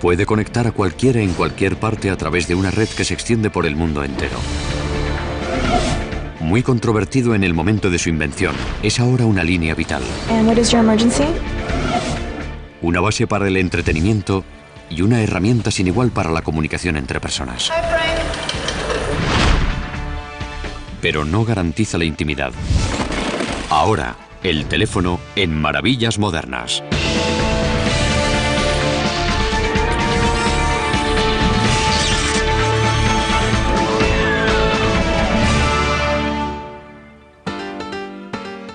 Puede conectar a cualquiera en cualquier parte a través de una red que se extiende por el mundo entero. Muy controvertido en el momento de su invención, es ahora una línea vital. And what is your emergency? Una base para el entretenimiento y una herramienta sin igual para la comunicación entre personas. Pero no garantiza la intimidad. Ahora, el teléfono en Maravillas Modernas.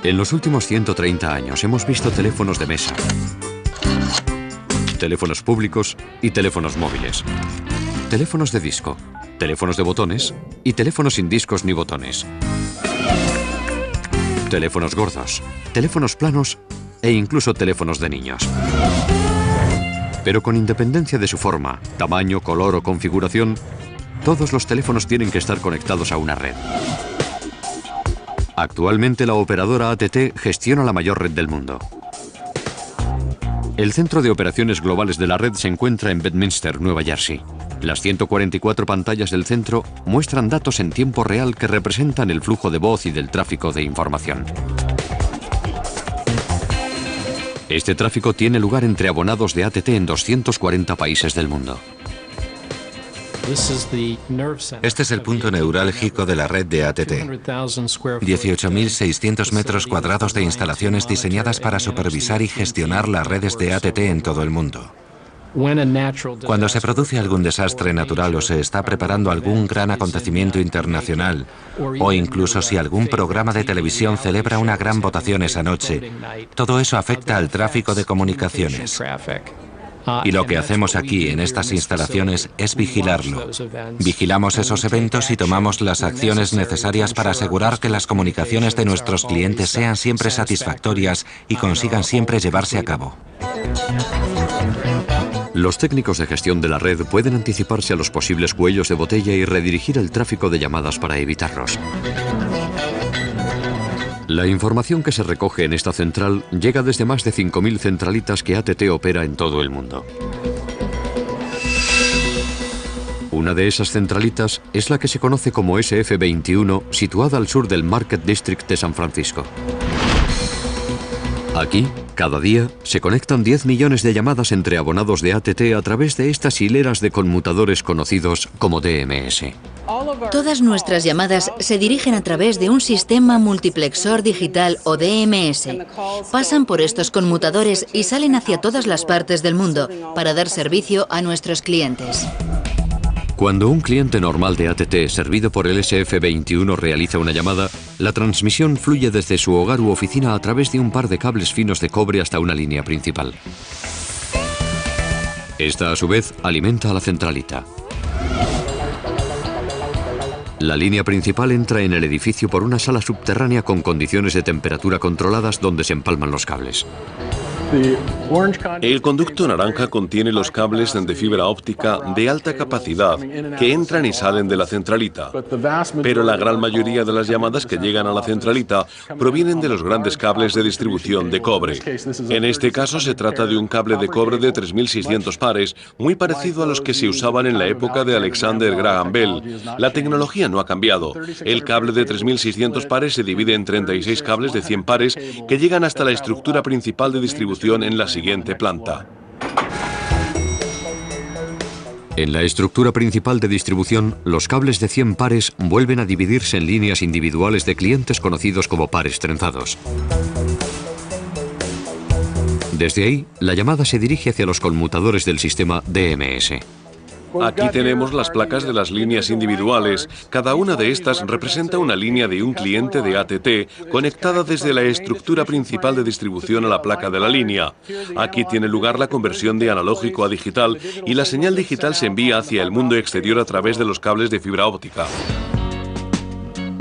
En los últimos 130 años hemos visto teléfonos de mesa, teléfonos públicos y teléfonos móviles, teléfonos de disco, teléfonos de botones y teléfonos sin discos ni botones, teléfonos gordos, teléfonos planos e incluso teléfonos de niños. Pero con independencia de su forma, tamaño, color o configuración, todos los teléfonos tienen que estar conectados a una red. Actualmente la operadora AT&T gestiona la mayor red del mundo. El centro de operaciones globales de la red se encuentra en Bedminster, Nueva Jersey. Las 144 pantallas del centro muestran datos en tiempo real que representan el flujo de voz y del tráfico de información. Este tráfico tiene lugar entre abonados de AT&T en 240 países del mundo. Este es el punto neurálgico de la red de AT&T. 18.600 metros cuadrados de instalaciones diseñadas para supervisar y gestionar las redes de AT&T en todo el mundo. Cuando se produce algún desastre natural o se está preparando algún gran acontecimiento internacional, o incluso si algún programa de televisión celebra una gran votación esa noche, todo eso afecta al tráfico de comunicaciones. Y lo que hacemos aquí, en estas instalaciones, es vigilarlo. Vigilamos esos eventos y tomamos las acciones necesarias para asegurar que las comunicaciones de nuestros clientes sean siempre satisfactorias y consigan siempre llevarse a cabo. Los técnicos de gestión de la red pueden anticiparse a los posibles cuellos de botella y redirigir el tráfico de llamadas para evitarlos. La información que se recoge en esta central llega desde más de 5.000 centralitas que AT&T opera en todo el mundo. Una de esas centralitas es la que se conoce como SF21, situada al sur del Market District de San Francisco. Aquí, cada día, se conectan 10 millones de llamadas entre abonados de AT&T a través de estas hileras de conmutadores conocidos como DMS. Todas nuestras llamadas se dirigen a través de un sistema multiplexor digital o DMS. Pasan por estos conmutadores y salen hacia todas las partes del mundo para dar servicio a nuestros clientes. Cuando un cliente normal de AT&T servido por el SF21 realiza una llamada, la transmisión fluye desde su hogar u oficina a través de un par de cables finos de cobre hasta una línea principal. Esta, a su vez, alimenta a la centralita. La línea principal entra en el edificio por una sala subterránea con condiciones de temperatura controladas donde se empalman los cables. El conducto naranja contiene los cables de fibra óptica de alta capacidad que entran y salen de la centralita, pero la gran mayoría de las llamadas que llegan a la centralita provienen de los grandes cables de distribución de cobre. En este caso se trata de un cable de cobre de 3.600 pares, muy parecido a los que se usaban en la época de Alexander Graham Bell. La tecnología no ha cambiado. El cable de 3.600 pares se divide en 36 cables de 100 pares que llegan hasta la estructura principal de distribución en la siguiente planta. En la estructura principal de distribución, los cables de 100 pares vuelven a dividirse en líneas individuales de clientes conocidos como pares trenzados. Desde ahí, la llamada se dirige hacia los conmutadores del sistema DMS. Aquí tenemos las placas de las líneas individuales. Cada una de estas representa una línea de un cliente de AT&T conectada desde la estructura principal de distribución a la placa de la línea. Aquí tiene lugar la conversión de analógico a digital y la señal digital se envía hacia el mundo exterior a través de los cables de fibra óptica.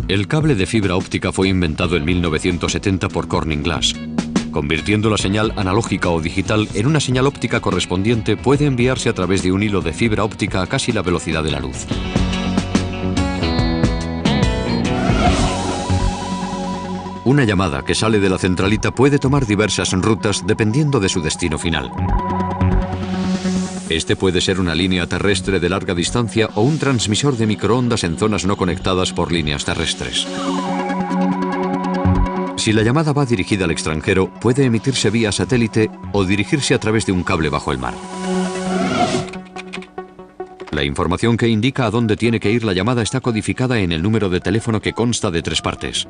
El cable de fibra óptica fue inventado en 1970 por Corning Glass. Convirtiendo la señal analógica o digital en una señal óptica correspondiente, puede enviarse a través de un hilo de fibra óptica a casi la velocidad de la luz. Una llamada que sale de la centralita puede tomar diversas rutas dependiendo de su destino final. Este puede ser una línea terrestre de larga distancia o un transmisor de microondas en zonas no conectadas por líneas terrestres. Si la llamada va dirigida al extranjero, puede emitirse vía satélite o dirigirse a través de un cable bajo el mar. La información que indica a dónde tiene que ir la llamada está codificada en el número de teléfono, que consta de 3 partes: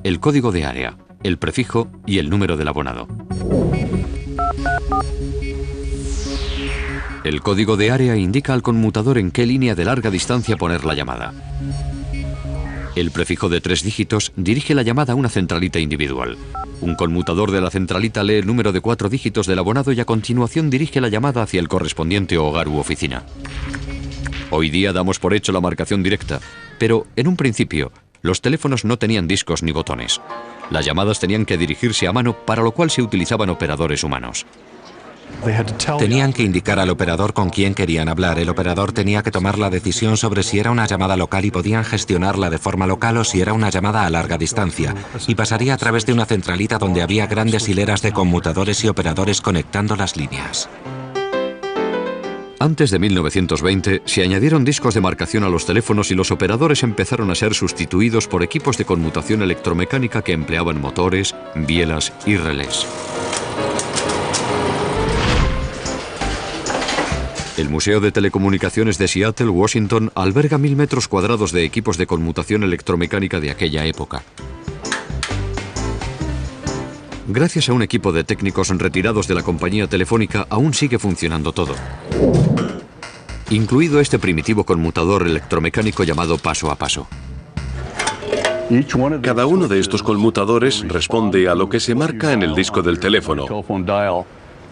el código de área, el prefijo y el número del abonado. El código de área indica al conmutador en qué línea de larga distancia poner la llamada. El prefijo de 3 dígitos dirige la llamada a una centralita individual. Un conmutador de la centralita lee el número de 4 dígitos del abonado y a continuación dirige la llamada hacia el correspondiente hogar u oficina. Hoy día damos por hecho la marcación directa, pero en un principio los teléfonos no tenían discos ni botones. Las llamadas tenían que dirigirse a mano, para lo cual se utilizaban operadores humanos. Tenían que indicar al operador con quién querían hablar. El operador tenía que tomar la decisión sobre si era una llamada local y podían gestionarla de forma local o si era una llamada a larga distancia. Y pasaría a través de una centralita donde había grandes hileras de conmutadores y operadores conectando las líneas. Antes de 1920 se añadieron discos de marcación a los teléfonos y los operadores empezaron a ser sustituidos por equipos de conmutación electromecánica que empleaban motores, bielas y relés. El Museo de Telecomunicaciones de Seattle, Washington, alberga 1000 metros cuadrados de equipos de conmutación electromecánica de aquella época. Gracias a un equipo de técnicos retirados de la compañía telefónica, aún sigue funcionando todo, incluido este primitivo conmutador electromecánico llamado paso a paso. Cada uno de estos conmutadores responde a lo que se marca en el disco del teléfono.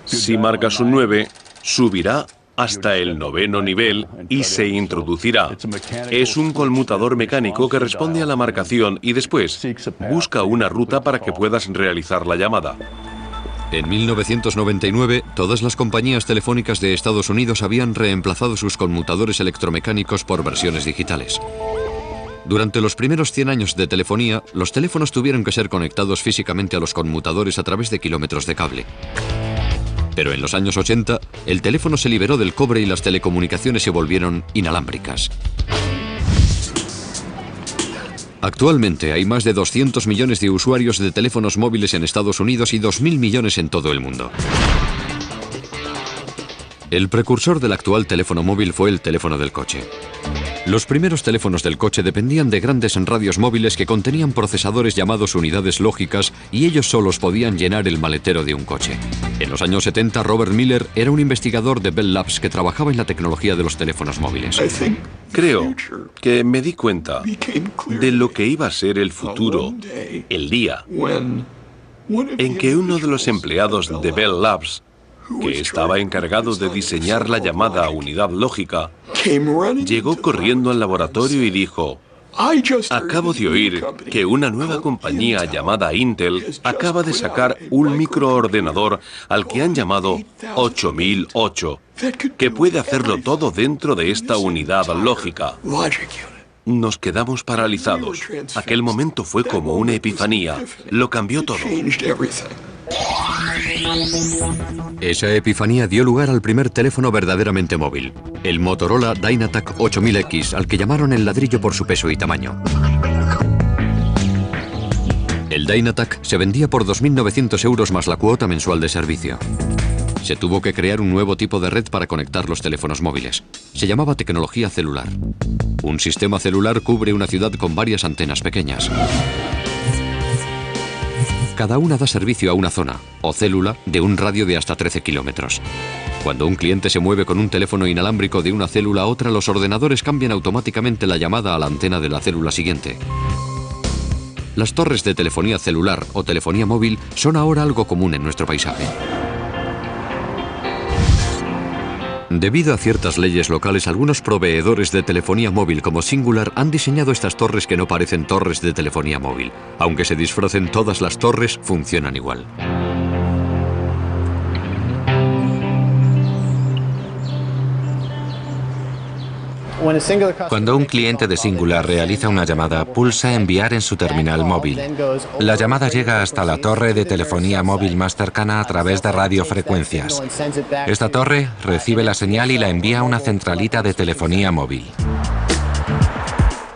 Si marcas un 9, subirá hasta el 9º nivel y se introducirá. Es un conmutador mecánico que responde a la marcación y después busca una ruta para que puedas realizar la llamada. En 1999, todas las compañías telefónicas de Estados Unidos habían reemplazado sus conmutadores electromecánicos por versiones digitales. Durante los primeros 100 años de telefonía, los teléfonos tuvieron que ser conectados físicamente a los conmutadores a través de kilómetros de cable. Pero en los años 80, el teléfono se liberó del cobre y las telecomunicaciones se volvieron inalámbricas. Actualmente hay más de 200 millones de usuarios de teléfonos móviles en Estados Unidos y 2.000 millones en todo el mundo. El precursor del actual teléfono móvil fue el teléfono del coche. Los primeros teléfonos del coche dependían de grandes radios móviles que contenían procesadores llamados unidades lógicas y ellos solos podían llenar el maletero de un coche. En los años 70, Robert Miller era un investigador de Bell Labs que trabajaba en la tecnología de los teléfonos móviles. Creo que me di cuenta de lo que iba a ser el futuro, el día en que uno de los empleados de Bell Labs, que estaba encargado de diseñar la llamada unidad lógica, llegó corriendo al laboratorio y dijo: acabo de oír que una nueva compañía llamada Intel acaba de sacar un microordenador al que han llamado 8008, que puede hacerlo todo dentro de esta unidad lógica. Nos quedamos paralizados. Aquel momento fue como una epifanía. Lo cambió todo. Esa epifanía dio lugar al primer teléfono verdaderamente móvil, el Motorola Dynatac 8000X, al que llamaron el ladrillo por su peso y tamaño. El Dynatac se vendía por 2.900 euros más la cuota mensual de servicio. Se tuvo que crear un nuevo tipo de red para conectar los teléfonos móviles. Se llamaba tecnología celular. Un sistema celular cubre una ciudad con varias antenas pequeñas. Cada una da servicio a una zona, o célula, de un radio de hasta 13 kilómetros. Cuando un cliente se mueve con un teléfono inalámbrico de una célula a otra, los ordenadores cambian automáticamente la llamada a la antena de la célula siguiente. Las torres de telefonía celular o telefonía móvil son ahora algo común en nuestro paisaje. Debido a ciertas leyes locales, algunos proveedores de telefonía móvil como Singular han diseñado estas torres que no parecen torres de telefonía móvil. Aunque se disfracen todas las torres, funcionan igual. Cuando un cliente de Singular realiza una llamada, pulsa enviar en su terminal móvil. La llamada llega hasta la torre de telefonía móvil más cercana a través de radiofrecuencias. Esta torre recibe la señal y la envía a una centralita de telefonía móvil.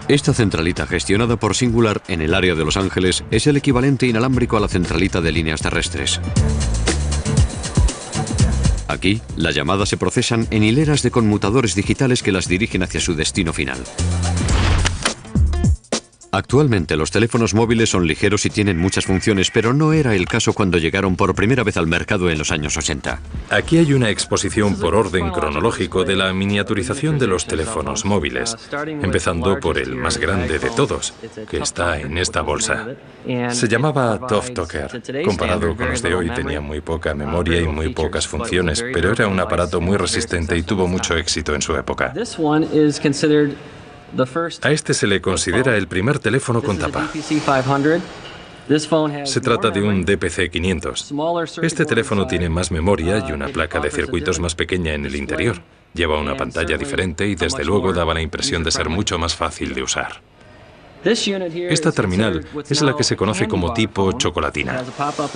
Esta centralita, gestionada por Singular en el área de Los Ángeles, es el equivalente inalámbrico a la centralita de líneas terrestres. Aquí, las llamadas se procesan en hileras de conmutadores digitales que las dirigen hacia su destino final. Actualmente los teléfonos móviles son ligeros y tienen muchas funciones, pero no era el caso cuando llegaron por primera vez al mercado en los años 80. Aquí hay una exposición por orden cronológico de la miniaturización de los teléfonos móviles, empezando por el más grande de todos, que está en esta bolsa. Se llamaba Tough Talker. Comparado con los de hoy, tenía muy poca memoria y muy pocas funciones, pero era un aparato muy resistente y tuvo mucho éxito en su época. A este se le considera el primer teléfono con tapa. Se trata de un DPC-500. Este teléfono tiene más memoria y una placa de circuitos más pequeña en el interior. Lleva una pantalla diferente y desde luego daba la impresión de ser mucho más fácil de usar. Esta terminal es la que se conoce como tipo chocolatina.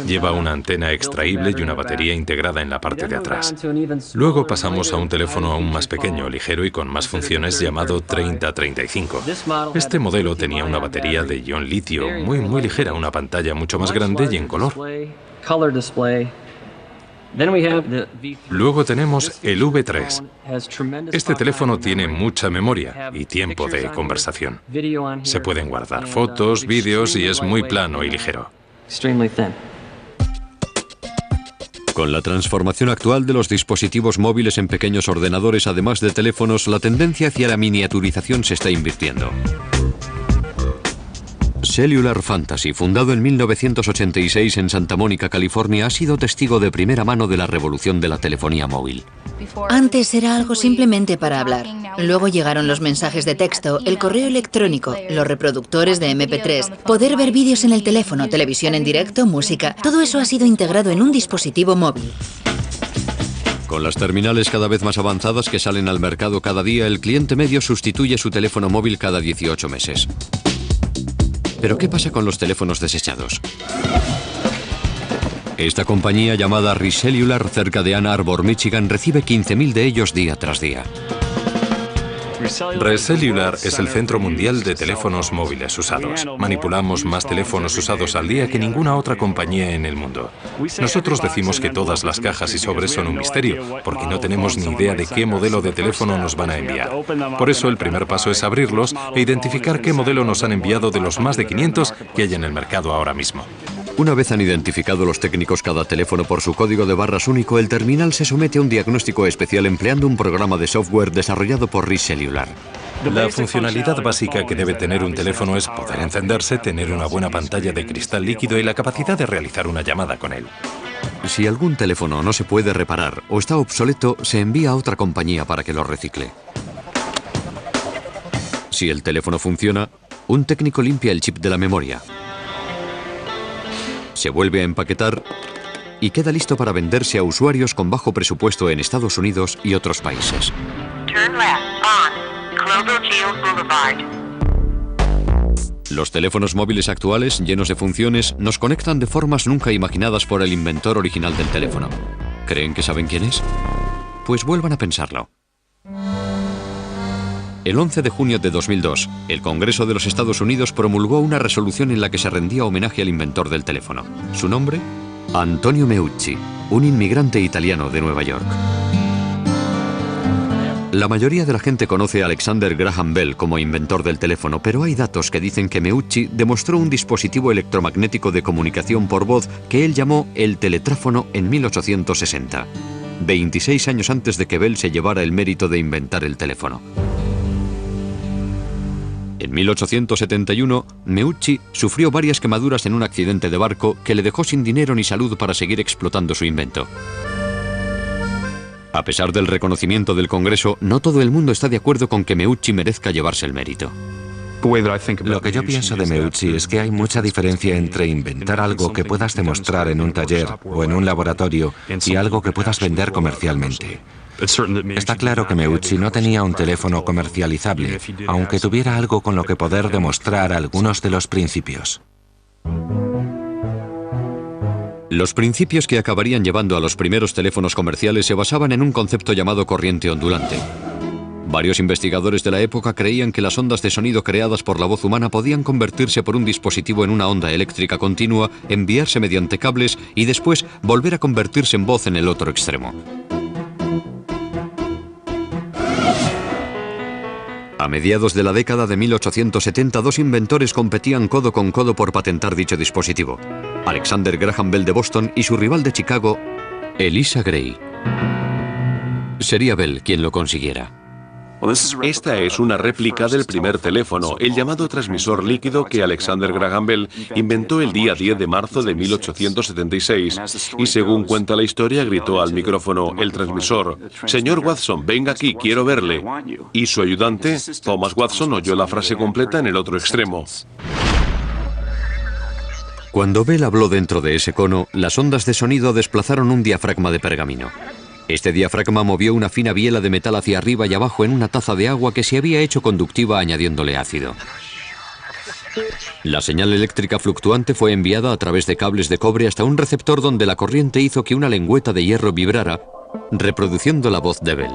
Lleva una antena extraíble y una batería integrada en la parte de atrás. Luego pasamos a un teléfono aún más pequeño, ligero y con más funciones llamado 3035. Este modelo tenía una batería de ion litio muy ligera, una pantalla mucho más grande y en color. Luego tenemos el V3. Este teléfono tiene mucha memoria y tiempo de conversación. Se pueden guardar fotos, vídeos y es muy plano y ligero. Con la transformación actual de los dispositivos móviles en pequeños ordenadores, además de teléfonos, la tendencia hacia la miniaturización se está invirtiendo. Cellular Fantasy, fundado en 1986 en Santa Mónica, California, ha sido testigo de primera mano de la revolución de la telefonía móvil. Antes era algo simplemente para hablar. Luego llegaron los mensajes de texto, el correo electrónico, los reproductores de MP3, poder ver vídeos en el teléfono, televisión en directo, música. Todo eso ha sido integrado en un dispositivo móvil. Con las terminales cada vez más avanzadas que salen al mercado cada día, el cliente medio sustituye su teléfono móvil cada 18 meses. ¿Pero qué pasa con los teléfonos desechados? Esta compañía llamada Recellular, cerca de Ann Arbor, Michigan, recibe 15.000 de ellos día tras día. Recellular es el centro mundial de teléfonos móviles usados. Manipulamos más teléfonos usados al día que ninguna otra compañía en el mundo. Nosotros decimos que todas las cajas y sobres son un misterio, porque no tenemos ni idea de qué modelo de teléfono nos van a enviar. Por eso el primer paso es abrirlos e identificar qué modelo nos han enviado de los más de 500 que hay en el mercado ahora mismo. Una vez han identificado los técnicos cada teléfono por su código de barras único, el terminal se somete a un diagnóstico especial empleando un programa de software desarrollado por Recellular. La funcionalidad básica que debe tener un teléfono es poder encenderse, tener una buena pantalla de cristal líquido y la capacidad de realizar una llamada con él. Si algún teléfono no se puede reparar o está obsoleto, se envía a otra compañía para que lo recicle. Si el teléfono funciona, un técnico limpia el chip de la memoria. Se vuelve a empaquetar y queda listo para venderse a usuarios con bajo presupuesto en Estados Unidos y otros países. Los teléfonos móviles actuales, llenos de funciones, nos conectan de formas nunca imaginadas por el inventor original del teléfono. ¿Creen que saben quién es? Pues vuelvan a pensarlo. El 11 de junio de 2002, el Congreso de los Estados Unidos promulgó una resolución en la que se rendía homenaje al inventor del teléfono. ¿Su nombre? Antonio Meucci, un inmigrante italiano de Nueva York. La mayoría de la gente conoce a Alexander Graham Bell como inventor del teléfono, pero hay datos que dicen que Meucci demostró un dispositivo electromagnético de comunicación por voz que él llamó el teletráfono en 1860, 26 años antes de que Bell se llevara el mérito de inventar el teléfono. En 1871, Meucci sufrió varias quemaduras en un accidente de barco que le dejó sin dinero ni salud para seguir explotando su invento. A pesar del reconocimiento del Congreso, no todo el mundo está de acuerdo con que Meucci merezca llevarse el mérito. Lo que yo pienso de Meucci es que hay mucha diferencia entre inventar algo que puedas demostrar en un taller o en un laboratorio y algo que puedas vender comercialmente. Está claro que Meucci no tenía un teléfono comercializable, aunque tuviera algo con lo que poder demostrar algunos de los principios. Los principios que acabarían llevando a los primeros teléfonos comerciales se basaban en un concepto llamado corriente ondulante. Varios investigadores de la época creían que las ondas de sonido creadas por la voz humana podían convertirse por un dispositivo en una onda eléctrica continua, enviarse mediante cables y después volver a convertirse en voz en el otro extremo. A mediados de la década de 1870, dos inventores competían codo con codo por patentar dicho dispositivo: Alexander Graham Bell de Boston y su rival de Chicago, Elisha Gray. Sería Bell quien lo consiguiera. Esta es una réplica del primer teléfono, el llamado transmisor líquido que Alexander Graham Bell inventó el día 10 de marzo de 1876 y, según cuenta la historia, gritó al micrófono el transmisor: «Señor Watson, venga aquí, quiero verle». Y su ayudante, Thomas Watson, oyó la frase completa en el otro extremo. Cuando Bell habló dentro de ese cono, las ondas de sonido desplazaron un diafragma de pergamino. Este diafragma movió una fina biela de metal hacia arriba y abajo en una taza de agua que se había hecho conductiva añadiéndole ácido. La señal eléctrica fluctuante fue enviada a través de cables de cobre hasta un receptor donde la corriente hizo que una lengüeta de hierro vibrara, reproduciendo la voz de Bell.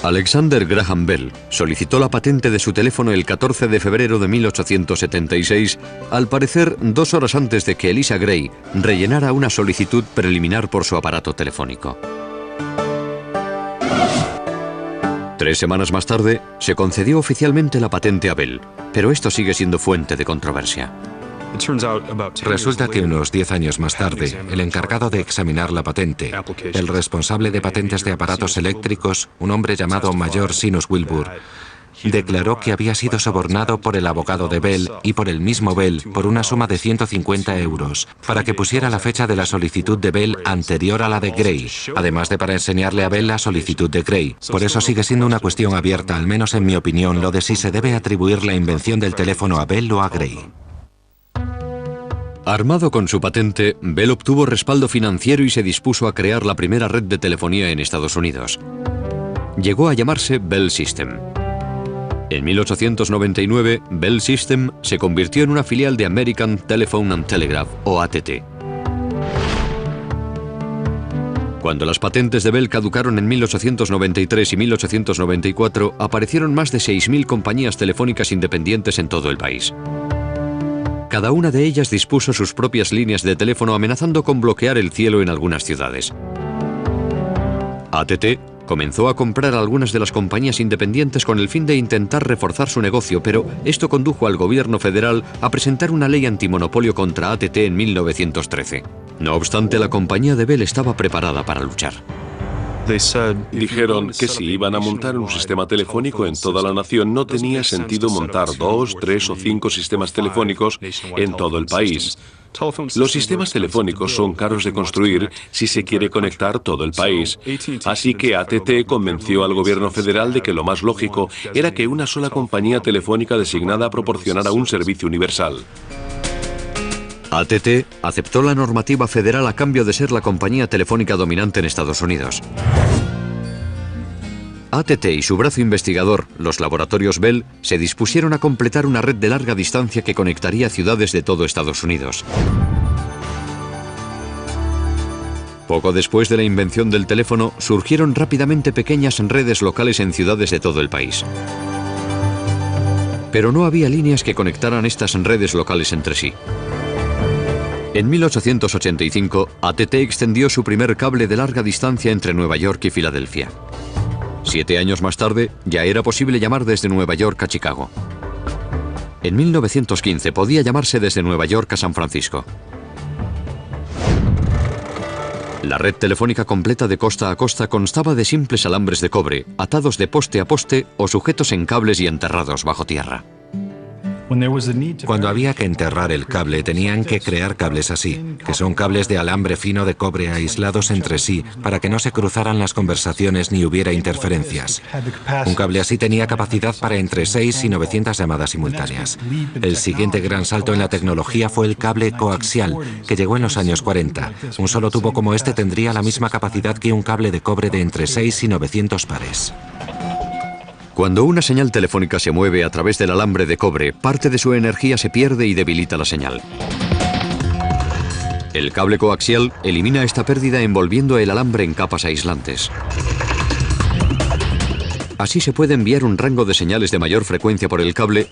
Alexander Graham Bell solicitó la patente de su teléfono el 14 de febrero de 1876, al parecer 2 horas antes de que Elisha Gray rellenara una solicitud preliminar por su aparato telefónico. 3 semanas más tarde, se concedió oficialmente la patente a Bell, pero esto sigue siendo fuente de controversia. Resulta que unos 10 años más tarde, el encargado de examinar la patente, el responsable de patentes de aparatos eléctricos, un hombre llamado Mayor Sinus Wilbur, declaró que había sido sobornado por el abogado de Bell y por el mismo Bell por una suma de 150 euros para que pusiera la fecha de la solicitud de Bell anterior a la de Gray, además de para enseñarle a Bell la solicitud de Gray. Por eso sigue siendo una cuestión abierta, al menos en mi opinión, lo de si se debe atribuir la invención del teléfono a Bell o a Gray. Armado con su patente, Bell obtuvo respaldo financiero y se dispuso a crear la primera red de telefonía en Estados Unidos. Llegó a llamarse Bell System. En 1899, Bell System se convirtió en una filial de American Telephone and Telegraph, o ATT. Cuando las patentes de Bell caducaron en 1893 y 1894, aparecieron más de 6.000 compañías telefónicas independientes en todo el país. Cada una de ellas dispuso sus propias líneas de teléfono, amenazando con bloquear el cielo en algunas ciudades. ATT comenzó a comprar algunas de las compañías independientes con el fin de intentar reforzar su negocio, pero esto condujo al gobierno federal a presentar una ley antimonopolio contra ATT en 1913. No obstante, la compañía de Bell estaba preparada para luchar. Dijeron que si iban a montar un sistema telefónico en toda la nación, no tenía sentido montar 2, 3 o 5 sistemas telefónicos en todo el país. Los sistemas telefónicos son caros de construir si se quiere conectar todo el país. Así que ATT convenció al gobierno federal de que lo más lógico era que una sola compañía telefónica designada proporcionara un servicio universal. ATT aceptó la normativa federal a cambio de ser la compañía telefónica dominante en Estados Unidos. ATT y su brazo investigador, los laboratorios Bell, se dispusieron a completar una red de larga distancia que conectaría ciudades de todo Estados Unidos. Poco después de la invención del teléfono, surgieron rápidamente pequeñas redes locales en ciudades de todo el país. Pero no había líneas que conectaran estas redes locales entre sí. En 1885, ATT extendió su primer cable de larga distancia entre Nueva York y Filadelfia. 7 años más tarde, ya era posible llamar desde Nueva York a Chicago. En 1915 podía llamarse desde Nueva York a San Francisco. La red telefónica completa de costa a costa constaba de simples alambres de cobre, atados de poste a poste o sujetos en cables y enterrados bajo tierra. Cuando había que enterrar el cable, tenían que crear cables así, que son cables de alambre fino de cobre aislados entre sí para que no se cruzaran las conversaciones ni hubiera interferencias. Un cable así tenía capacidad para entre 6 y 900 llamadas simultáneas. El siguiente gran salto en la tecnología fue el cable coaxial, que llegó en los años 40. Un solo tubo como este tendría la misma capacidad que un cable de cobre de entre 6 y 900 pares. Cuando una señal telefónica se mueve a través del alambre de cobre, parte de su energía se pierde y debilita la señal. El cable coaxial elimina esta pérdida envolviendo el alambre en capas aislantes. Así se puede enviar un rango de señales de mayor frecuencia por el cable,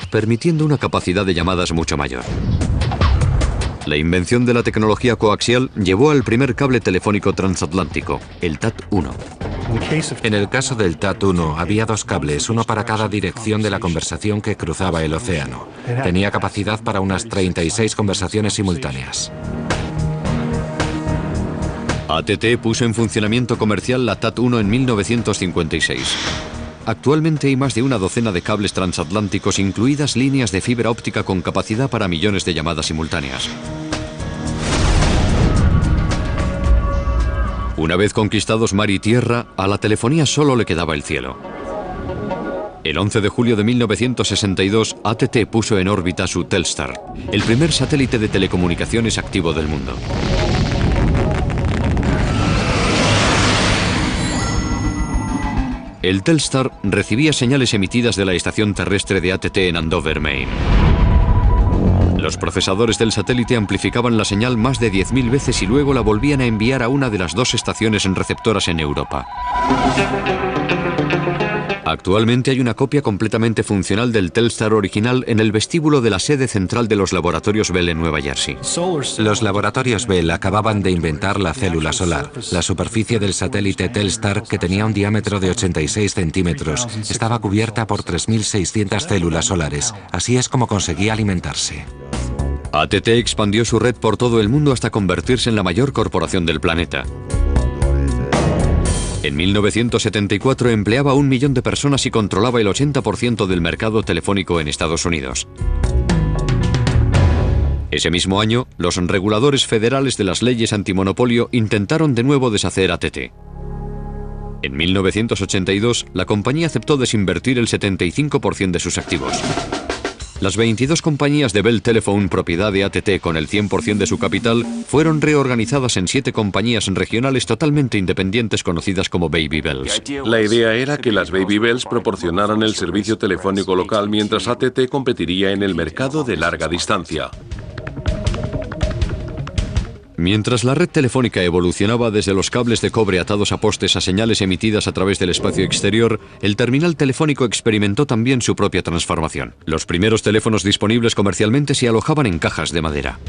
permitiendo una capacidad de llamadas mucho mayor. La invención de la tecnología coaxial llevó al primer cable telefónico transatlántico, el TAT-1. En el caso del TAT-1 había dos cables, uno para cada dirección de la conversación que cruzaba el océano. Tenía capacidad para unas 36 conversaciones simultáneas. AT&T puso en funcionamiento comercial la TAT-1 en 1956. Actualmente hay más de una docena de cables transatlánticos, incluidas líneas de fibra óptica con capacidad para millones de llamadas simultáneas. Una vez conquistados mar y tierra, a la telefonía solo le quedaba el cielo. El 11 de julio de 1962, AT&T puso en órbita su Telstar, el primer satélite de telecomunicaciones activo del mundo. El Telstar recibía señales emitidas de la estación terrestre de AT&T en Andover, Maine. Los procesadores del satélite amplificaban la señal más de 10.000 veces y luego la volvían a enviar a una de las dos estaciones receptoras en Europa. Actualmente hay una copia completamente funcional del Telstar original en el vestíbulo de la sede central de los laboratorios Bell en Nueva Jersey. Los laboratorios Bell acababan de inventar la célula solar. La superficie del satélite Telstar, que tenía un diámetro de 86 centímetros, estaba cubierta por 3.600 células solares. Así es como conseguía alimentarse. AT&T expandió su red por todo el mundo hasta convertirse en la mayor corporación del planeta. En 1974 empleaba a 1 millón de personas y controlaba el 80% del mercado telefónico en Estados Unidos. Ese mismo año, los reguladores federales de las leyes antimonopolio intentaron de nuevo deshacer AT&T. En 1982, la compañía aceptó desinvertir el 75% de sus activos. Las 22 compañías de Bell Telephone, propiedad de AT&T con el 100% de su capital, fueron reorganizadas en 7 compañías regionales totalmente independientes conocidas como Baby Bells. La idea era que las Baby Bells proporcionaran el servicio telefónico local mientras AT&T competiría en el mercado de larga distancia. Mientras la red telefónica evolucionaba desde los cables de cobre atados a postes a señales emitidas a través del espacio exterior, el terminal telefónico experimentó también su propia transformación. Los primeros teléfonos disponibles comercialmente se alojaban en cajas de madera.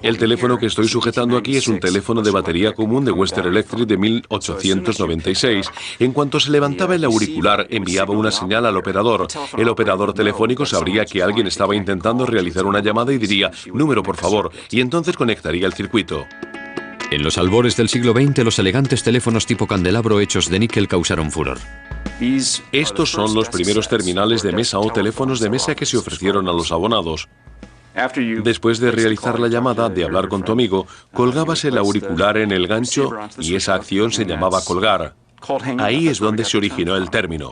El teléfono que estoy sujetando aquí es un teléfono de batería común de Western Electric de 1896. En cuanto se levantaba el auricular, enviaba una señal al operador. El operador telefónico sabría que alguien estaba intentando realizar una llamada y diría, número por favor, y entonces conectaría el circuito. En los albores del siglo XX, los elegantes teléfonos tipo candelabro hechos de níquel causaron furor. Estos son los primeros terminales de mesa o teléfonos de mesa que se ofrecieron a los abonados. Después de realizar la llamada, de hablar con tu amigo, colgabas el auricular en el gancho y esa acción se llamaba colgar. Ahí es donde se originó el término.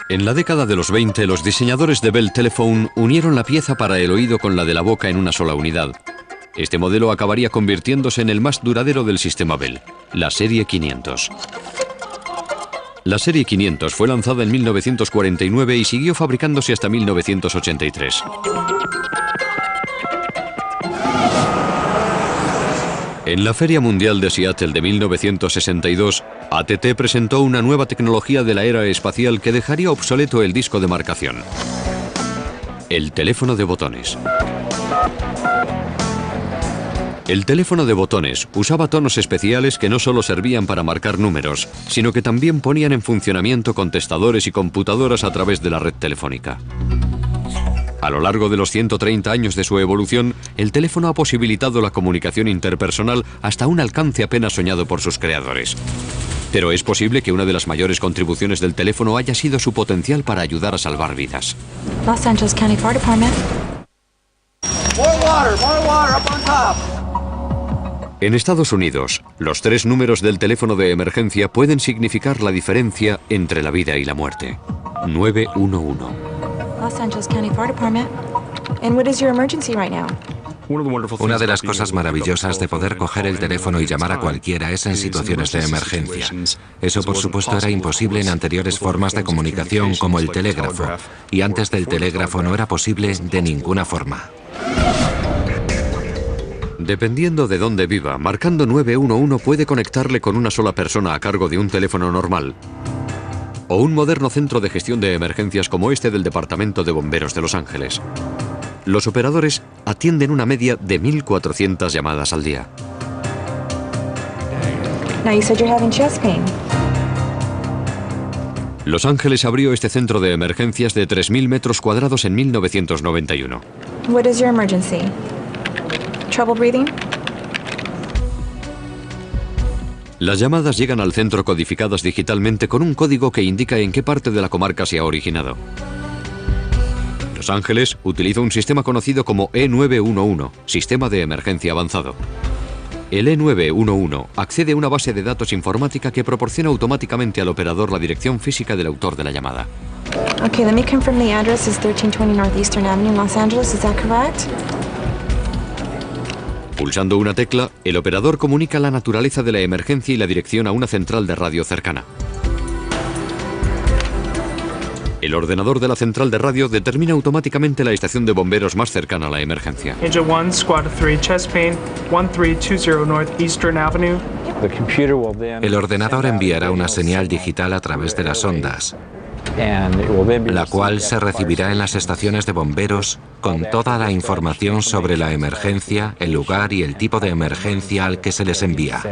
En la década de los 20, los diseñadores de Bell Telephone unieron la pieza para el oído con la de la boca en una sola unidad. Este modelo acabaría convirtiéndose en el más duradero del sistema Bell, la serie 500. La serie 500 fue lanzada en 1949 y siguió fabricándose hasta 1983. En la Feria Mundial de Seattle de 1962, AT&T presentó una nueva tecnología de la era espacial que dejaría obsoleto el disco de marcación: el teléfono de botones. El teléfono de botones usaba tonos especiales que no solo servían para marcar números, sino que también ponían en funcionamiento contestadores y computadoras a través de la red telefónica. A lo largo de los 130 años de su evolución, el teléfono ha posibilitado la comunicación interpersonal hasta un alcance apenas soñado por sus creadores. Pero es posible que una de las mayores contribuciones del teléfono haya sido su potencial para ayudar a salvar vidas. Los Angeles County Fire Department. More water, up on top. En Estados Unidos, los 3 números del teléfono de emergencia pueden significar la diferencia entre la vida y la muerte. 911. Los Angeles County Fire Department. And what is your emergency right now? Una de las cosas maravillosas de poder coger el teléfono y llamar a cualquiera es en situaciones de emergencia. Eso, por supuesto, era imposible en anteriores formas de comunicación como el telégrafo. Y antes del telégrafo no era posible de ninguna forma. Dependiendo de dónde viva, marcando 911 puede conectarle con una sola persona a cargo de un teléfono normal. O un moderno centro de gestión de emergencias como este del Departamento de Bomberos de Los Ángeles. Los operadores atienden una media de 1.400 llamadas al día. Now you said you're having chest pain. Los Ángeles abrió este centro de emergencias de 3.000 metros cuadrados en 1991. What is your emergency? Trouble breathing? Las llamadas llegan al centro codificadas digitalmente con un código que indica en qué parte de la comarca se ha originado. Los Ángeles utiliza un sistema conocido como E911, Sistema de Emergencia Avanzado. El E911 accede a una base de datos informática que proporciona automáticamente al operador la dirección física del autor de la llamada. Okay, let me confirm the address is 1320 Northeastern Avenue, Los Angeles. Is that correct? Pulsando una tecla, el operador comunica la naturaleza de la emergencia y la dirección a una central de radio cercana. El ordenador de la central de radio determina automáticamente la estación de bomberos más cercana a la emergencia. Engine 1, Squad 3, chest pain, 1320 Northeastern Avenue. El ordenador enviará una señal digital a través de las ondas, la cual se recibirá en las estaciones de bomberos con toda la información sobre la emergencia, el lugar y el tipo de emergencia al que se les envía.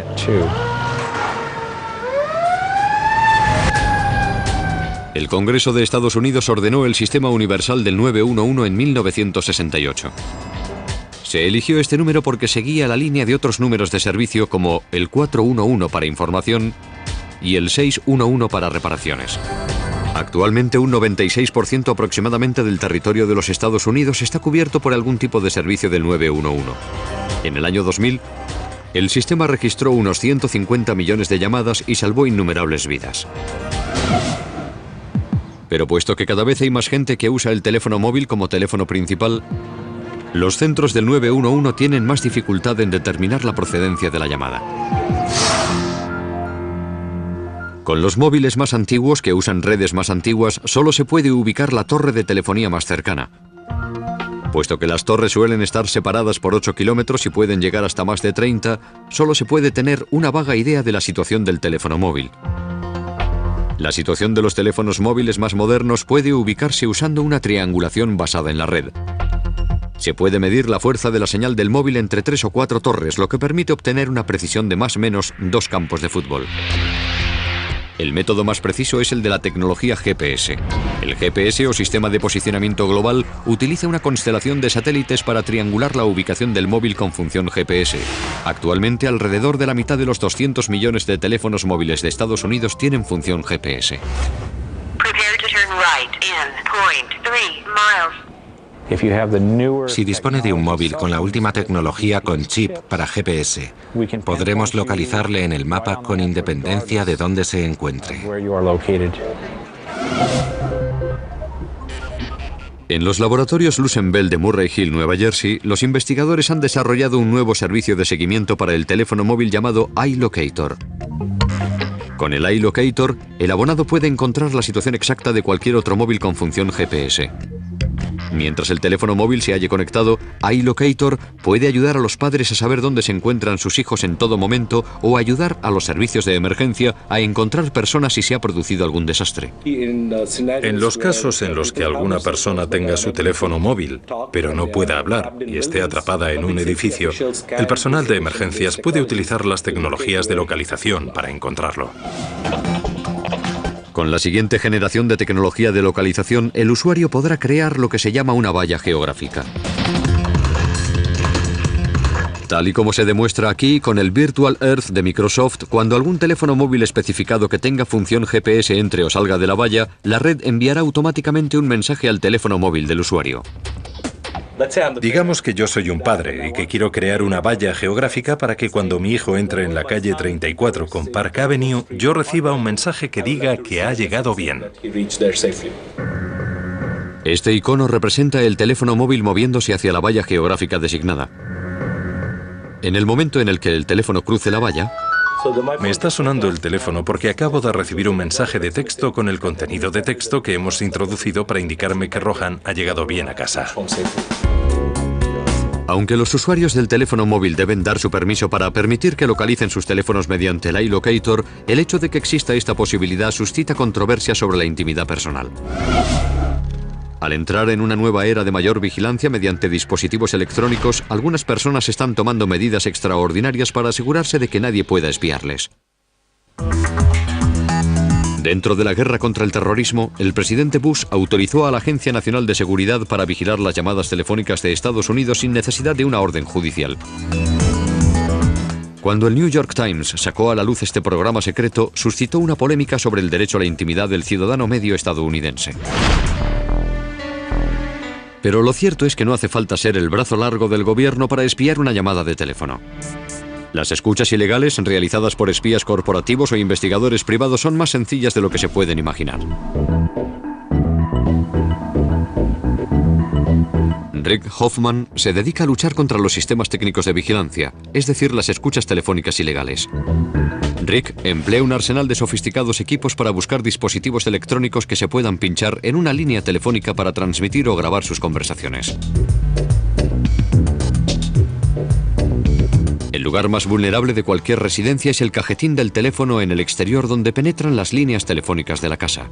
El Congreso de Estados Unidos ordenó el Sistema Universal del 911 en 1968. Se eligió este número porque seguía la línea de otros números de servicio como el 411 para información y el 611 para reparaciones. Actualmente un 96% aproximadamente del territorio de los Estados Unidos está cubierto por algún tipo de servicio del 911. En el año 2000, el sistema registró unos 150 millones de llamadas y salvó innumerables vidas. Pero puesto que cada vez hay más gente que usa el teléfono móvil como teléfono principal, los centros del 911 tienen más dificultad en determinar la procedencia de la llamada. Con los móviles más antiguos que usan redes más antiguas, solo se puede ubicar la torre de telefonía más cercana. Puesto que las torres suelen estar separadas por 8 kilómetros y pueden llegar hasta más de 30, solo se puede tener una vaga idea de la situación del teléfono móvil. La situación de los teléfonos móviles más modernos puede ubicarse usando una triangulación basada en la red. Se puede medir la fuerza de la señal del móvil entre 3 o 4 torres, lo que permite obtener una precisión de más o menos 2 campos de fútbol. El método más preciso es el de la tecnología GPS. El GPS, o Sistema de Posicionamiento Global, utiliza una constelación de satélites para triangular la ubicación del móvil con función GPS. Actualmente, alrededor de la mitad de los 200 millones de teléfonos móviles de Estados Unidos tienen función GPS. Prepare to turn right in 0.3 miles. Si dispone de un móvil con la última tecnología con chip para GPS, podremos localizarle en el mapa con independencia de dónde se encuentre. En los laboratorios Lucent-Bell de Murray Hill, Nueva Jersey, los investigadores han desarrollado un nuevo servicio de seguimiento para el teléfono móvil llamado iLocator. Con el iLocator, el abonado puede encontrar la situación exacta de cualquier otro móvil con función GPS. Mientras el teléfono móvil se halle conectado, iLocator puede ayudar a los padres a saber dónde se encuentran sus hijos en todo momento o ayudar a los servicios de emergencia a encontrar personas si se ha producido algún desastre. En los casos en los que alguna persona tenga su teléfono móvil, pero no pueda hablar y esté atrapada en un edificio, el personal de emergencias puede utilizar las tecnologías de localización para encontrarlo. Con la siguiente generación de tecnología de localización, el usuario podrá crear lo que se llama una valla geográfica. Tal y como se demuestra aquí con el Virtual Earth de Microsoft, cuando algún teléfono móvil especificado que tenga función GPS entre o salga de la valla, la red enviará automáticamente un mensaje al teléfono móvil del usuario. Digamos que yo soy un padre y que quiero crear una valla geográfica para que cuando mi hijo entre en la calle 34 con Park Avenue, yo reciba un mensaje que diga que ha llegado bien. Este icono representa el teléfono móvil moviéndose hacia la valla geográfica designada. En el momento en el que el teléfono cruce la valla, me está sonando el teléfono porque acabo de recibir un mensaje de texto con el contenido de texto que hemos introducido para indicarme que Rohan ha llegado bien a casa. Aunque los usuarios del teléfono móvil deben dar su permiso para permitir que localicen sus teléfonos mediante el iLocator, el hecho de que exista esta posibilidad suscita controversia sobre la intimidad personal. Al entrar en una nueva era de mayor vigilancia mediante dispositivos electrónicos, algunas personas están tomando medidas extraordinarias para asegurarse de que nadie pueda espiarles. Dentro de la guerra contra el terrorismo, el presidente Bush autorizó a la Agencia Nacional de Seguridad para vigilar las llamadas telefónicas de Estados Unidos sin necesidad de una orden judicial. Cuando el New York Times sacó a la luz este programa secreto, suscitó una polémica sobre el derecho a la intimidad del ciudadano medio estadounidense. Pero lo cierto es que no hace falta ser el brazo largo del gobierno para espiar una llamada de teléfono. Las escuchas ilegales realizadas por espías corporativos o investigadores privados son más sencillas de lo que se pueden imaginar. Rick Hoffman se dedica a luchar contra los sistemas técnicos de vigilancia, es decir, las escuchas telefónicas ilegales. Rick emplea un arsenal de sofisticados equipos para buscar dispositivos electrónicos que se puedan pinchar en una línea telefónica para transmitir o grabar sus conversaciones. El lugar más vulnerable de cualquier residencia es el cajetín del teléfono en el exterior donde penetran las líneas telefónicas de la casa.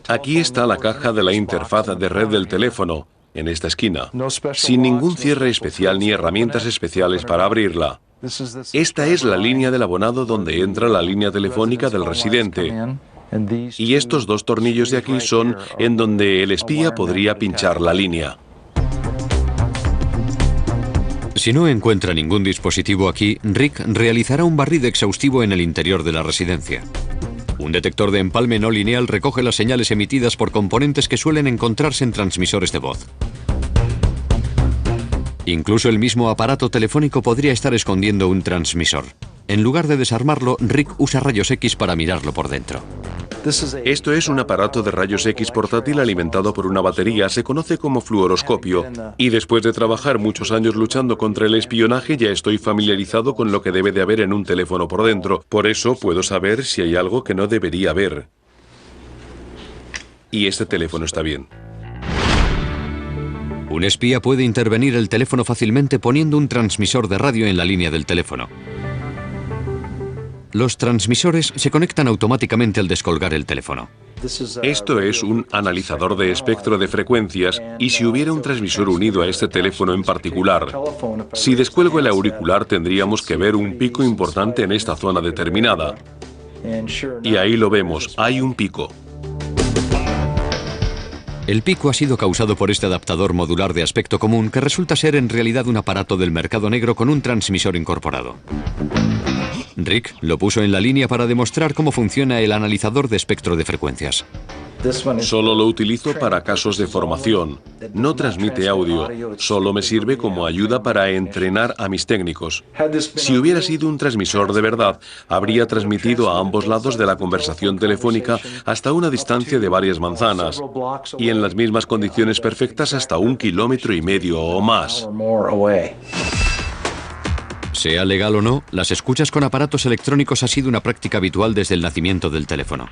Aquí está la caja de la interfaz de red del teléfono, en esta esquina, sin ningún cierre especial ni herramientas especiales para abrirla. Esta es la línea del abonado donde entra la línea telefónica del residente. Y estos dos tornillos de aquí son en donde el espía podría pinchar la línea. Si no encuentra ningún dispositivo aquí, Rick realizará un barrido exhaustivo en el interior de la residencia. Un detector de empalme no lineal recoge las señales emitidas por componentes que suelen encontrarse en transmisores de voz. Incluso el mismo aparato telefónico podría estar escondiendo un transmisor. En lugar de desarmarlo, Rick usa rayos X para mirarlo por dentro. Esto es un aparato de rayos X portátil alimentado por una batería, se conoce como fluoroscopio. Y después de trabajar muchos años luchando contra el espionaje, ya estoy familiarizado con lo que debe de haber en un teléfono por dentro. Por eso puedo saber si hay algo que no debería haber. Y este teléfono está bien. Un espía puede intervenir el teléfono fácilmente poniendo un transmisor de radio en la línea del teléfono. Los transmisores se conectan automáticamente al descolgar el teléfono. Esto es un analizador de espectro de frecuencias y si hubiera un transmisor unido a este teléfono en particular, si descuelgo el auricular tendríamos que ver un pico importante en esta zona determinada. Y ahí lo vemos, hay un pico. El pico ha sido causado por este adaptador modular de aspecto común que resulta ser en realidad un aparato del mercado negro con un transmisor incorporado. Rick lo puso en la línea para demostrar cómo funciona el analizador de espectro de frecuencias. Solo lo utilizo para casos de formación. No transmite audio, solo me sirve como ayuda para entrenar a mis técnicos. Si hubiera sido un transmisor de verdad, habría transmitido a ambos lados de la conversación telefónica hasta una distancia de varias manzanas y en las mismas condiciones perfectas hasta 1,5 kilómetros o más. Sea legal o no, las escuchas con aparatos electrónicos ha sido una práctica habitual desde el nacimiento del teléfono.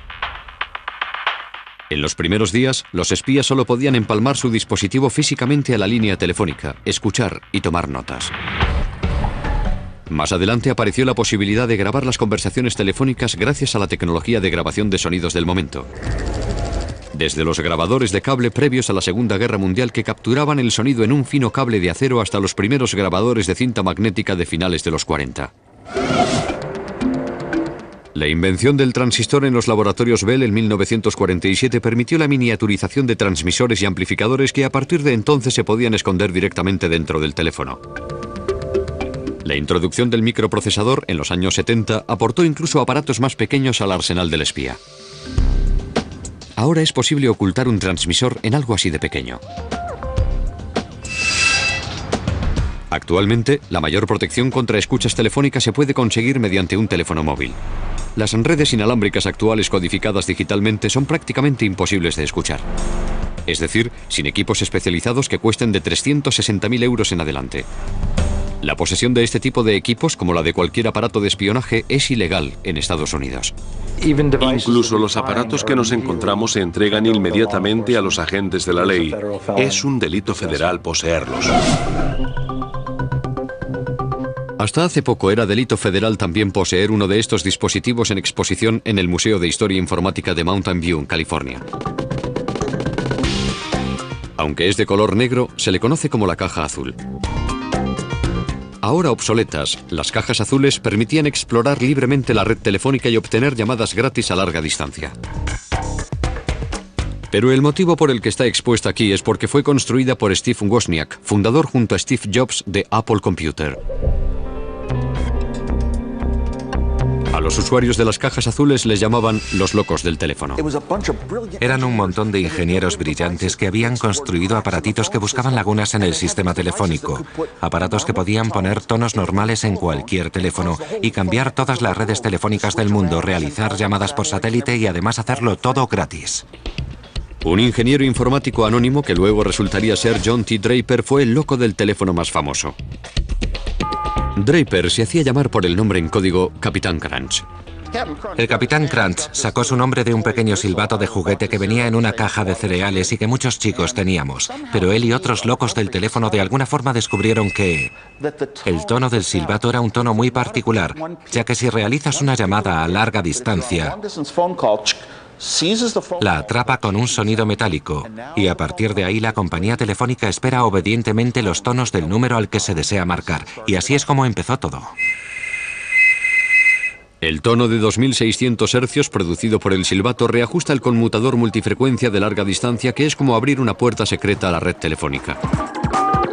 En los primeros días, los espías solo podían empalmar su dispositivo físicamente a la línea telefónica, escuchar y tomar notas. Más adelante apareció la posibilidad de grabar las conversaciones telefónicas gracias a la tecnología de grabación de sonidos del momento. Desde los grabadores de cable previos a la Segunda Guerra Mundial que capturaban el sonido en un fino cable de acero hasta los primeros grabadores de cinta magnética de finales de los 40. La invención del transistor en los laboratorios Bell en 1947 permitió la miniaturización de transmisores y amplificadores que a partir de entonces se podían esconder directamente dentro del teléfono. La introducción del microprocesador en los años 70 aportó incluso aparatos más pequeños al arsenal del espía. Ahora es posible ocultar un transmisor en algo así de pequeño. Actualmente, la mayor protección contra escuchas telefónicas se puede conseguir mediante un teléfono móvil. Las redes inalámbricas actuales codificadas digitalmente son prácticamente imposibles de escuchar. Es decir, sin equipos especializados que cuesten de 360.000 euros en adelante. La posesión de este tipo de equipos, como la de cualquier aparato de espionaje, es ilegal en Estados Unidos. Incluso los aparatos que nos encontramos se entregan inmediatamente a los agentes de la ley. Es un delito federal poseerlos. Hasta hace poco era delito federal también poseer uno de estos dispositivos en exposición en el Museo de Historia Informática de Mountain View, en California. Aunque es de color negro, se le conoce como la caja azul. Ahora obsoletas, las cajas azules permitían explorar libremente la red telefónica y obtener llamadas gratis a larga distancia. Pero el motivo por el que está expuesta aquí es porque fue construida por Steve Wozniak, fundador junto a Steve Jobs de Apple Computer. A los usuarios de las cajas azules les llamaban los locos del teléfono. Eran un montón de ingenieros brillantes que habían construido aparatitos que buscaban lagunas en el sistema telefónico. Aparatos que podían poner tonos normales en cualquier teléfono y cambiar todas las redes telefónicas del mundo, realizar llamadas por satélite y además hacerlo todo gratis. Un ingeniero informático anónimo que luego resultaría ser John T. Draper fue el loco del teléfono más famoso. Draper se hacía llamar por el nombre en código Capitán Crunch. El Capitán Crunch sacó su nombre de un pequeño silbato de juguete que venía en una caja de cereales y que muchos chicos teníamos. Pero él y otros locos del teléfono de alguna forma descubrieron que el tono del silbato era un tono muy particular, ya que si realizas una llamada a larga distancia, la atrapa con un sonido metálico y a partir de ahí la compañía telefónica espera obedientemente los tonos del número al que se desea marcar. Y así es como empezó todo. El tono de 2600 hercios producido por el silbato reajusta el conmutador multifrecuencia de larga distancia, que es como abrir una puerta secreta a la red telefónica.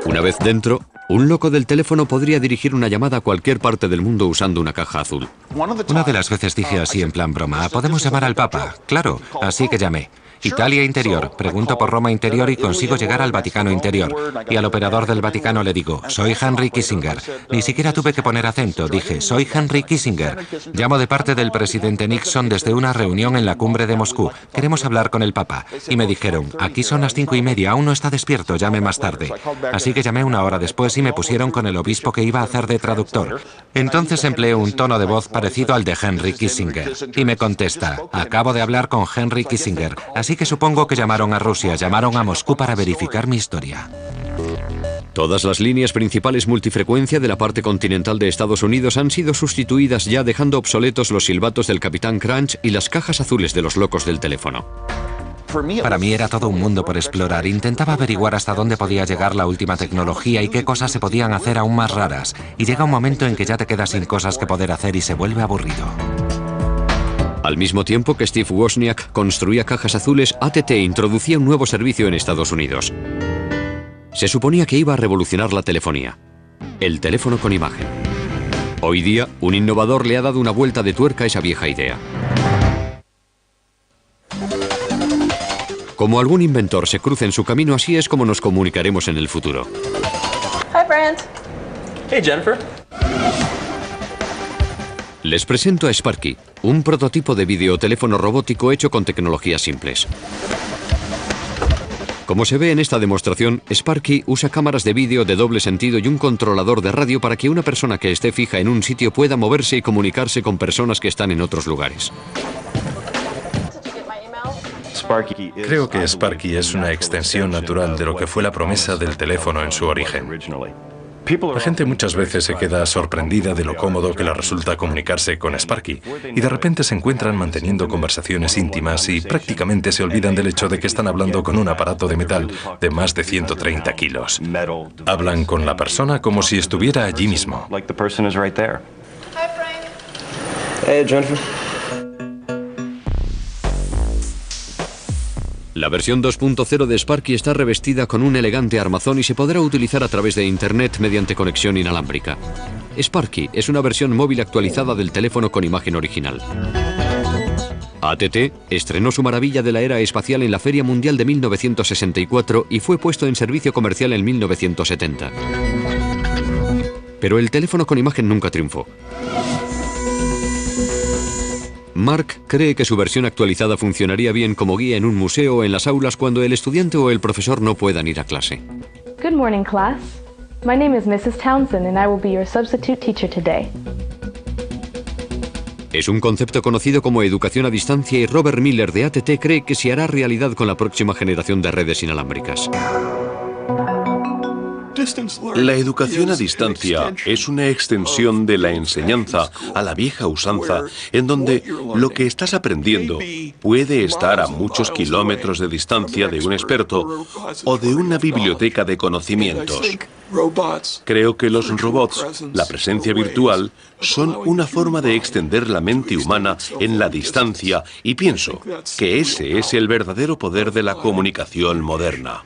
Una vez dentro, un loco del teléfono podría dirigir una llamada a cualquier parte del mundo usando una caja azul. Una de las veces dije así en plan broma: ¿podemos llamar al Papa? Claro, así que llamé. Italia Interior. Pregunto por Roma Interior y consigo llegar al Vaticano Interior. Y al operador del Vaticano le digo: soy Henry Kissinger. Ni siquiera tuve que poner acento. Dije: soy Henry Kissinger. Llamo de parte del presidente Nixon desde una reunión en la cumbre de Moscú. Queremos hablar con el Papa. Y me dijeron: aquí son las 5:30, aún no está despierto, llame más tarde. Así que llamé una hora después y me pusieron con el obispo que iba a hacer de traductor. Entonces empleé un tono de voz parecido al de Henry Kissinger. Y me contesta: acabo de hablar con Henry Kissinger. Así que supongo que llamaron a Rusia, llamaron a Moscú para verificar mi historia. Todas las líneas principales multifrecuencia de la parte continental de Estados Unidos han sido sustituidas ya, dejando obsoletos los silbatos del Capitán Crunch y las cajas azules de los locos del teléfono. Para mí era todo un mundo por explorar. Intentaba averiguar hasta dónde podía llegar la última tecnología y qué cosas se podían hacer aún más raras. Y llega un momento en que ya te quedas sin cosas que poder hacer y se vuelve aburrido. Al mismo tiempo que Steve Wozniak construía cajas azules, AT&T introducía un nuevo servicio en Estados Unidos. Se suponía que iba a revolucionar la telefonía: el teléfono con imagen. Hoy día, un innovador le ha dado una vuelta de tuerca a esa vieja idea. Como algún inventor se cruza en su camino, así es como nos comunicaremos en el futuro. Hi, Brent. Hey, Jennifer. Les presento a Sparky, un prototipo de videoteléfono robótico hecho con tecnologías simples. Como se ve en esta demostración, Sparky usa cámaras de vídeo de doble sentido y un controlador de radio para que una persona que esté fija en un sitio pueda moverse y comunicarse con personas que están en otros lugares. Creo que Sparky es una extensión natural de lo que fue la promesa del teléfono en su origen. La gente muchas veces se queda sorprendida de lo cómodo que le resulta comunicarse con Sparky y de repente se encuentran manteniendo conversaciones íntimas y prácticamente se olvidan del hecho de que están hablando con un aparato de metal de más de 130 kilos. Hablan con la persona como si estuviera allí mismo. Hey, Jennifer. La versión 2.0 de Sparky está revestida con un elegante armazón y se podrá utilizar a través de Internet mediante conexión inalámbrica. Sparky es una versión móvil actualizada del teléfono con imagen original. AT&T estrenó su maravilla de la era espacial en la Feria Mundial de 1964 y fue puesto en servicio comercial en 1970. Pero el teléfono con imagen nunca triunfó. Mark cree que su versión actualizada funcionaría bien como guía en un museo o en las aulas cuando el estudiante o el profesor no puedan ir a clase. Good morning, class. My name is Mrs. Townsend and I will be your substitute teacher today. Es un concepto conocido como educación a distancia y Robert Miller de AT&T cree que se hará realidad con la próxima generación de redes inalámbricas. La educación a distancia es una extensión de la enseñanza a la vieja usanza, en donde lo que estás aprendiendo puede estar a muchos kilómetros de distancia de un experto o de una biblioteca de conocimientos. Creo que los robots, la presencia virtual, son una forma de extender la mente humana en la distancia y pienso que ese es el verdadero poder de la comunicación moderna.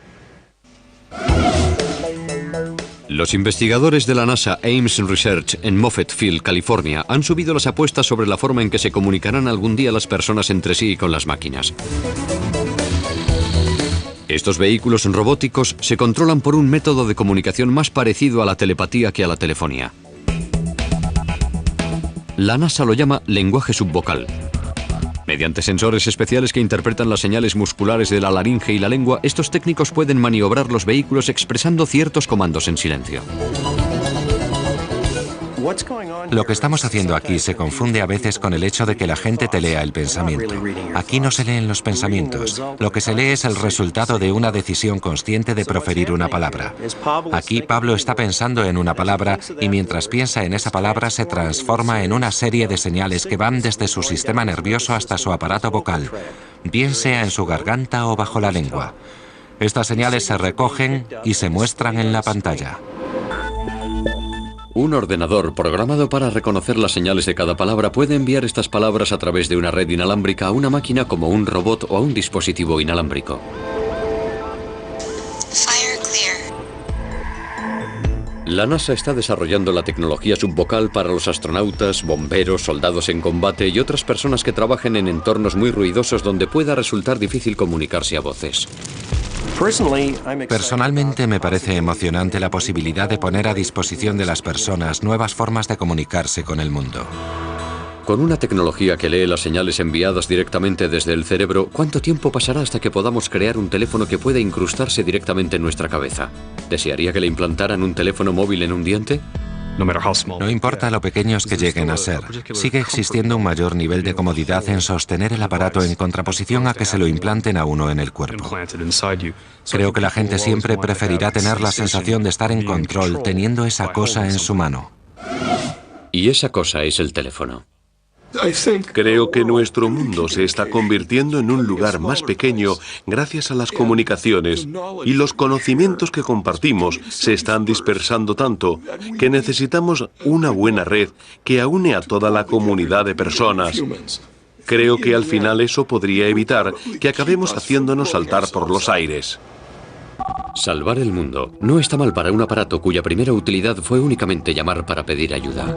Los investigadores de la NASA Ames Research en Moffett Field, California, han subido las apuestas sobre la forma en que se comunicarán algún día las personas entre sí y con las máquinas. Estos vehículos robóticos se controlan por un método de comunicación más parecido a la telepatía que a la telefonía. La NASA lo llama lenguaje subvocal. Mediante sensores especiales que interpretan las señales musculares de la laringe y la lengua, estos técnicos pueden maniobrar los vehículos expresando ciertos comandos en silencio. Lo que estamos haciendo aquí se confunde a veces con el hecho de que la gente te lea el pensamiento. Aquí no se leen los pensamientos. Lo que se lee es el resultado de una decisión consciente de proferir una palabra. Aquí Pablo está pensando en una palabra y mientras piensa en esa palabra se transforma en una serie de señales que van desde su sistema nervioso hasta su aparato vocal, bien sea en su garganta o bajo la lengua. Estas señales se recogen y se muestran en la pantalla. Un ordenador programado para reconocer las señales de cada palabra puede enviar estas palabras a través de una red inalámbrica a una máquina como un robot o a un dispositivo inalámbrico. La NASA está desarrollando la tecnología subvocal para los astronautas, bomberos, soldados en combate y otras personas que trabajen en entornos muy ruidosos donde pueda resultar difícil comunicarse a voces. Personalmente me parece emocionante la posibilidad de poner a disposición de las personas nuevas formas de comunicarse con el mundo. Con una tecnología que lee las señales enviadas directamente desde el cerebro, ¿cuánto tiempo pasará hasta que podamos crear un teléfono que pueda incrustarse directamente en nuestra cabeza? ¿Desearía que le implantaran un teléfono móvil en un diente? No importa lo pequeños que lleguen a ser, sigue existiendo un mayor nivel de comodidad en sostener el aparato en contraposición a que se lo implanten a uno en el cuerpo. Creo que la gente siempre preferirá tener la sensación de estar en control teniendo esa cosa en su mano. Y esa cosa es el teléfono. Creo que nuestro mundo se está convirtiendo en un lugar más pequeño gracias a las comunicaciones y los conocimientos que compartimos se están dispersando tanto que necesitamos una buena red que aúne a toda la comunidad de personas. Creo que al final eso podría evitar que acabemos haciéndonos saltar por los aires. Salvar el mundo no está mal para un aparato cuya primera utilidad fue únicamente llamar para pedir ayuda.